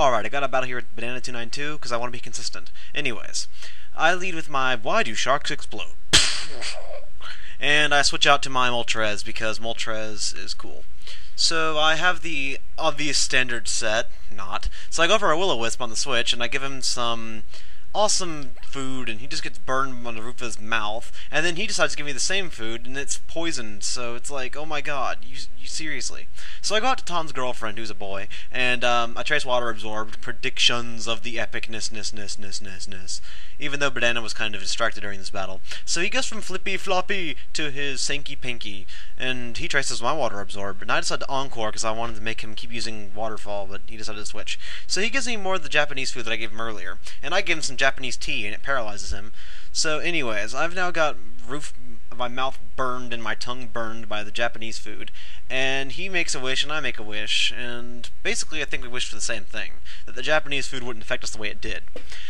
Alright, I got a battle here with Banana292 because I want to be consistent. Anyways, I lead with my Why Do Sharks Explode? And I switch out to my Moltres because Moltres is cool. So I have the obvious standard set, not. So I go for a Will-O-Wisp on the switch and I give him some awesome food and he just gets burned on the roof of his mouth, and then he decides to give me the same food and it's poisoned, so it's like, oh my god, you seriously. So I go out to Tom's girlfriend, who's a boy, and I trace Water Absorbed, predictions of the epicness, even though Banana was kind of distracted during this battle. So he goes from Flippy Floppy to his Sanky Pinky, and he traces my Water Absorb, and I decided to Encore because I wanted to make him keep using Waterfall, but he decided to switch. So he gives me more of the Japanese food that I gave him earlier, and I give him some Japanese tea, and it paralyzes him. So anyways, I've now got roof of my mouth burned and my tongue burned by the Japanese food, and he makes a wish and I make a wish, and basically I think we wished for the same thing, that the Japanese food wouldn't affect us the way it did.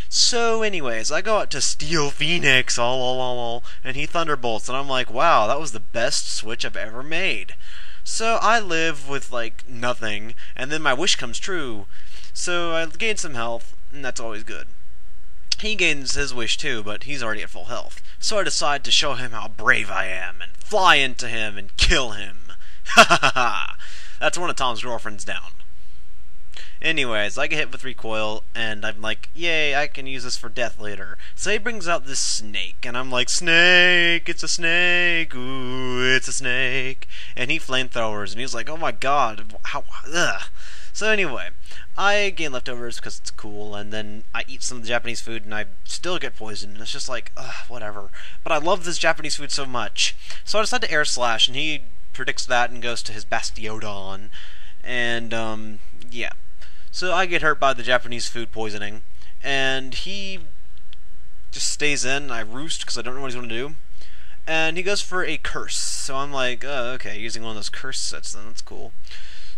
So anyways, I go out to Steel Phoenix, and he thunderbolts, and I'm like, wow, that was the best switch I've ever made. So I live with like nothing, and then my wish comes true, so I gain some health, and that's always good. He gains his wish too, but he's already at full health. So I decide to show him how brave I am, and fly into him and kill him. Ha ha ha ha! That's one of Tom's girlfriends down. Anyways, I get hit with recoil, and I'm like, yay, I can use this for death later. So he brings out this snake, and I'm like, snake, it's a snake, ooh, it's a snake. And he flamethrowers, and he's like, oh my god, how, ugh. So anyway, I gain leftovers because it's cool, and then I eat some of the Japanese food and I still get poisoned, and it's just like, ugh, whatever. But I love this Japanese food so much. So I decide to air slash, and he predicts that and goes to his Bastiodon, and, yeah. So I get hurt by the Japanese food poisoning, and he just stays in, I roost because I don't know what he's going to do, and he goes for a curse. So I'm like, oh, okay, using one of those curse sets then, that's cool.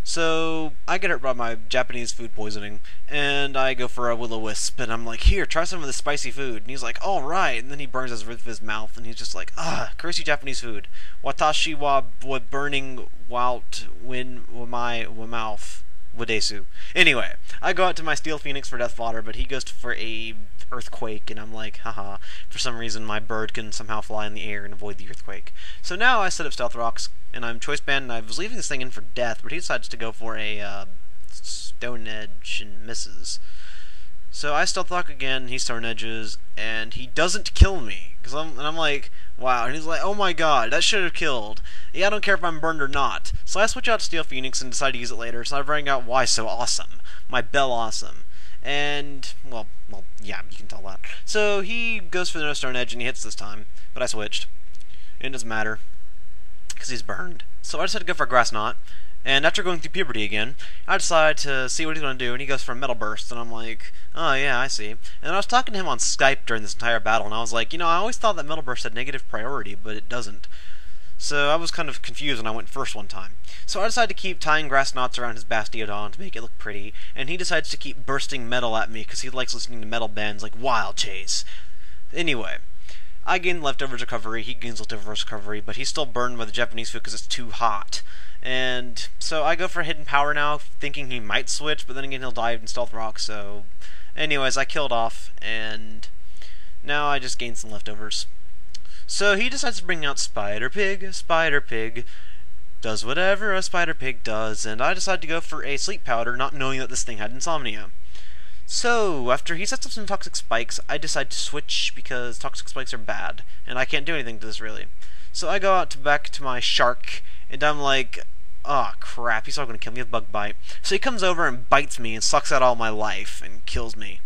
So I get hurt by my Japanese food poisoning, and I go for a Will-O-Wisp, and I'm like, here, try some of this spicy food. And he's like, alright, and then he burns his roof of his mouth, and he's just like, curse you Japanese food. Watashi wa burning wout win wa my wa mouth wadesu. Anyway, I go out to my Steel Phoenix for Death Fodder, but he goes for a earthquake, and I'm like, haha, for some reason my bird can somehow fly in the air and avoid the earthquake. So now I set up Stealth Rocks, and I'm Choice Band, and I was leaving this thing in for death, but he decides to go for a Stone Edge and misses. So I Stealth Rock again, he Stone Edges, and he doesn't kill me, and I'm like, wow, and he's like, oh my god, that should have killed. Yeah, I don't care if I'm burned or not. So I switch out to Steel Phoenix and decide to use it later, so I bring out Why So Awesome, my Bell Awesome. And, well, yeah, you can tell that. So he goes for the No Stone Edge and he hits this time, but I switched. It doesn't matter, because he's burned. So I decided to go for a Grass Knot, and after going through puberty again, I decide to see what he's going to do, and he goes for a Metal Burst, and I'm like, oh yeah, I see. And I was talking to him on Skype during this entire battle, and I was like, you know, I always thought that Metal Burst had negative priority, but it doesn't. So I was kind of confused when I went first one time. So I decided to keep tying Grass Knots around his Bastiodon to make it look pretty, and he decides to keep bursting metal at me because he likes listening to metal bands like Wild Chase. Anyway, I gain leftovers recovery, he gains leftovers recovery, but he's still burned by the Japanese food because it's too hot. And so I go for Hidden Power now, thinking he might switch, but then again he'll die in Stealth Rock, so... Anyways, I killed off, and now I just gained some leftovers. So he decides to bring out Spider Pig does whatever a Spider Pig does, and I decide to go for a Sleep Powder, not knowing that this thing had insomnia. So, after he sets up some Toxic Spikes, I decide to switch because Toxic Spikes are bad, and I can't do anything to this really. So I go out back to my Shark, and I'm like, oh crap, he's not going to kill me with Bug Bite. So he comes over and bites me and sucks out all my life and kills me.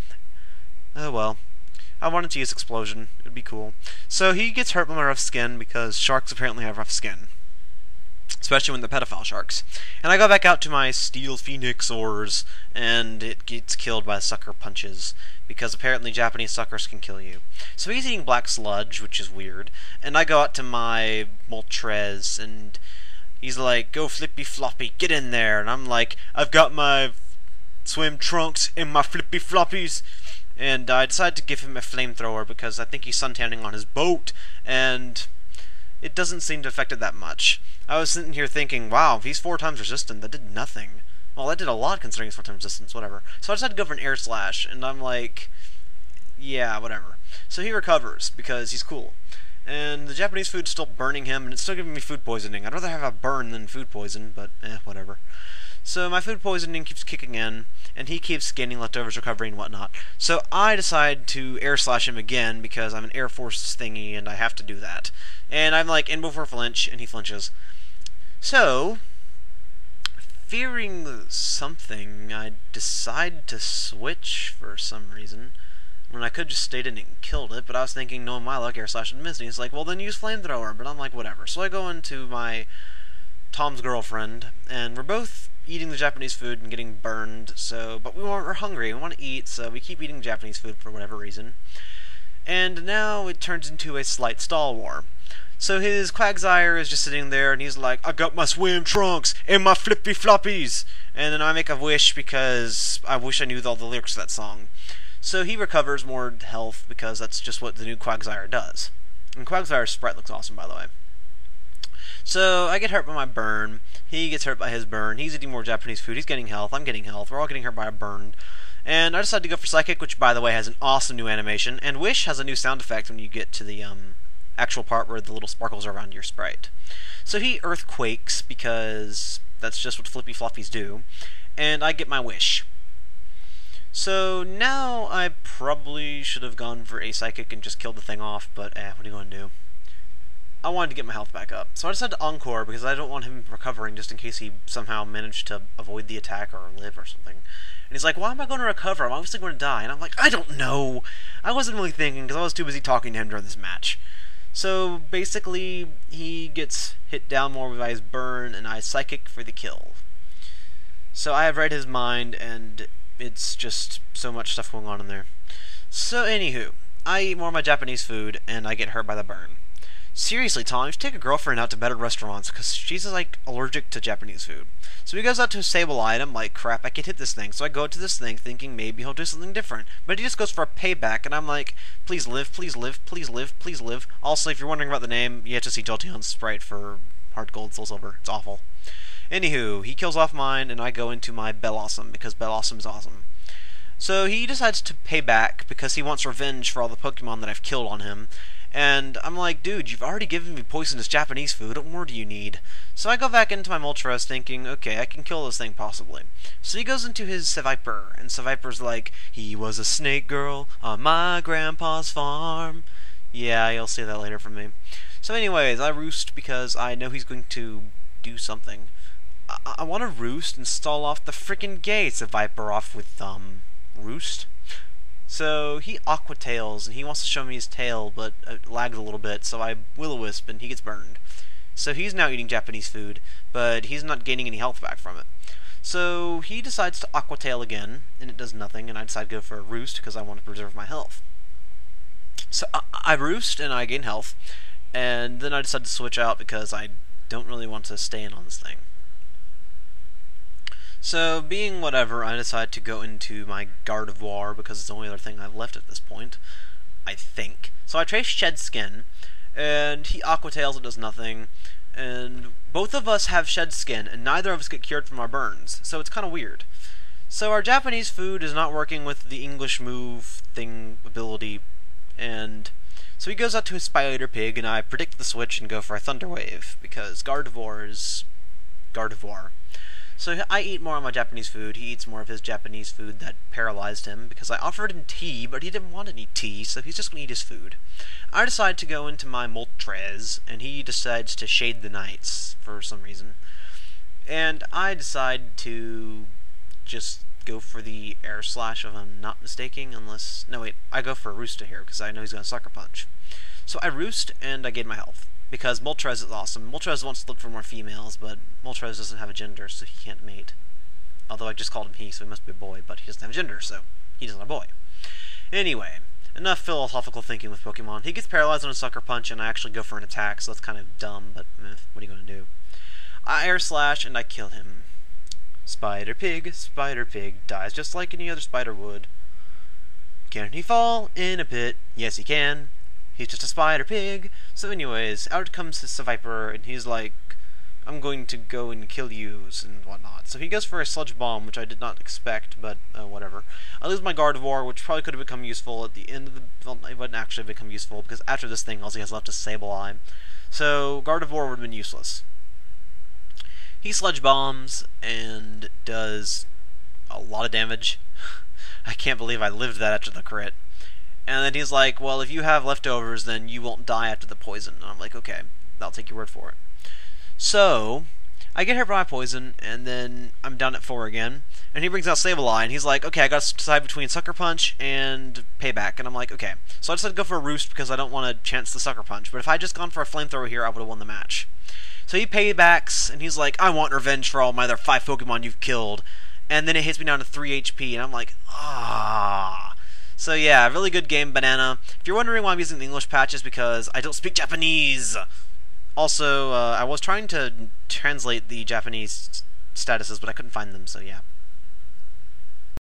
Oh well. I wanted to use Explosion. It would be cool. So he gets hurt by my rough skin because sharks apparently have rough skin. Especially when they're pedophile sharks. And I go back out to my Steel Phoenix ores, and it gets killed by sucker punches, because apparently Japanese suckers can kill you. So he's eating black sludge, which is weird, and I go out to my Moltres, and he's like, go flippy floppy, get in there, and I'm like, I've got my swim trunks and my flippy floppies, and I decided to give him a flamethrower because I think he's suntanning on his boat, and it doesn't seem to affect it that much. I was sitting here thinking, wow, if he's 4 times resistant, that did nothing. Well, that did a lot considering his full-time resistance, whatever. So I decided to go for an air slash, and I'm like, yeah, whatever. So he recovers, because he's cool. And the Japanese food's still burning him, and it's still giving me food poisoning. I'd rather have a burn than food poison, but whatever. So my food poisoning keeps kicking in, and he keeps gaining leftovers, recovering, and whatnot. So I decide to air slash him again, because I'm an Air Force thingy, and I have to do that. And I'm like, in before flinch, and he flinches. So, fearing something, I decide to switch for some reason. When I could just stayed in and killed it, but I was thinking, knowing my luck, air slash and miss. And he's like, well, then use flamethrower. But I'm like, whatever. So I go into my Tom's girlfriend, and we're both eating the Japanese food and getting burned. So, but we're hungry. We want to eat, so we keep eating Japanese food for whatever reason. And now it turns into a slight stall war. So his Quagsire is just sitting there, and he's like, I got my swim trunks and my flippy floppies. And then I make a wish because I wish I knew all the lyrics to that song. So he recovers more health because that's just what the new Quagsire does. And Quagsire's sprite looks awesome, by the way. So I get hurt by my burn. He gets hurt by his burn. He's eating more Japanese food. He's getting health. I'm getting health. We're all getting hurt by a burn. And I decided to go for Psychic, which, by the way, has an awesome new animation. And Wish has a new sound effect when you get to the actual part where the little sparkles are around your sprite. So he earthquakes because that's just what flippy floppies do. And I get my wish. So now I probably should have gone for a Psychic and just killed the thing off, but what are you going to do? I wanted to get my health back up. So I decided to Encore because I don't want him recovering just in case he somehow managed to avoid the attack or live or something. And he's like, why am I going to recover? I'm obviously going to die. And I'm like, I don't know. I wasn't really thinking because I was too busy talking to him during this match. So basically, he gets hit down more by his burn, and I Psychic for the kill. So I have read his mind, and it's just so much stuff going on in there. So anywho, I eat more of my Japanese food, and I get hurt by the burn. Seriously, Tom, you should take a girlfriend out to better restaurants, because she's, like, allergic to Japanese food. So he goes out to a stable item, like, crap, I can hit this thing. So I go to this thing, thinking maybe he'll do something different. But he just goes for a payback, and I'm like, please live, please live, please live, please live. Also, if you're wondering about the name, you have to see Jolteon's sprite for Hard Gold, Soul Silver. It's awful. Anywho, he kills off mine, and I go into my Bellossom, because Bellossom is awesome. So he decides to pay back, because he wants revenge for all the Pokemon that I've killed on him. And I'm like, dude, you've already given me poisonous Japanese food, what more do you need? So I go back into my Moltres thinking, okay, I can kill this thing possibly. So he goes into his Seviper, and Seviper's like, he was a snake girl on my grandpa's farm. Yeah, you'll see that later from me. So anyways, I roost because I know he's going to do something. I want to roost and stall off the frickin' gates of Viper off with, roost. So he Aqua Tails, and he wants to show me his tail, but it lags a little bit, so I Will-O-Wisp, and he gets burned. So he's now eating Japanese food, but he's not gaining any health back from it. So he decides to Aqua Tail again, and it does nothing, and I decide to go for a Roost because I want to preserve my health. So I Roost, and I gain health, and then I decide to switch out because I don't really want to stay in on this thing. So, being whatever, I decide to go into my KazoWar because it's the only other thing I've left at this point, I think. So I trace Shed Skin, and he Aqua Tails, it does nothing, and both of us have Shed Skin, and neither of us get cured from our burns, so it's kind of weird. So our Japanese food is not working with the English move thing ability, and so he goes out to his Spider Pig, and I predict the switch and go for a Thunder Wave, because KazoWar is KazoWar. So I eat more of my Japanese food, he eats more of his Japanese food that paralyzed him, because I offered him tea, but he didn't want any tea, so he's just going to eat his food. I decide to go into my Moltres, and he decides to Shade the Nights, for some reason. And I decide to just go for the Air Slash, if I'm not mistaken, unless... No, wait, I go for a Roosta here, because I know he's going to Sucker Punch. So I Roost, and I gain my health. Because Moltres is awesome. Moltres wants to look for more females, but Moltres doesn't have a gender, so he can't mate. Although I just called him he, so he must be a boy, but he doesn't have a gender, so he doesn't have a boy. Anyway, enough philosophical thinking with Pokemon. He gets paralyzed on a Sucker Punch, and I actually go for an attack, so that's kind of dumb, but what are you going to do? I Air Slash, and I kill him. Spider Pig, dies just like any other spider would. Can he fall in a pit? Yes, he can. He's just a Spider Pig. So anyways, out comes his Seviper, and he's like, I'm going to go and kill yous and whatnot. So he goes for a sludge bomb, which I did not expect, but whatever. I lose my Gardevoir, which probably could have become useful at the end of the... Well, it wouldn't actually become useful, because after this thing, all he has left is Sableye. So Gardevoir would have been useless. He sludge bombs and does a lot of damage. I can't believe I lived that after the crit. And then he's like, well, if you have leftovers, then you won't die after the poison. And I'm like, okay, I'll take your word for it. So, I get hit by my poison, and then I'm down at 4 again. And he brings out Sableye, and he's like, okay, I got to decide between Sucker Punch and Payback. And I'm like, okay. So I decided to go for a Roost because I don't want to chance the Sucker Punch. But if I had just gone for a Flamethrower here, I would have won the match. So he paybacks, and he's like, I want revenge for all my other 5 Pokemon you've killed. And then it hits me down to 3 HP, and I'm like, ah. So yeah, really good game, Banana. If you're wondering why I'm using the English patch, it's because I don't speak Japanese. Also, I was trying to translate the Japanese statuses, but I couldn't find them, so yeah.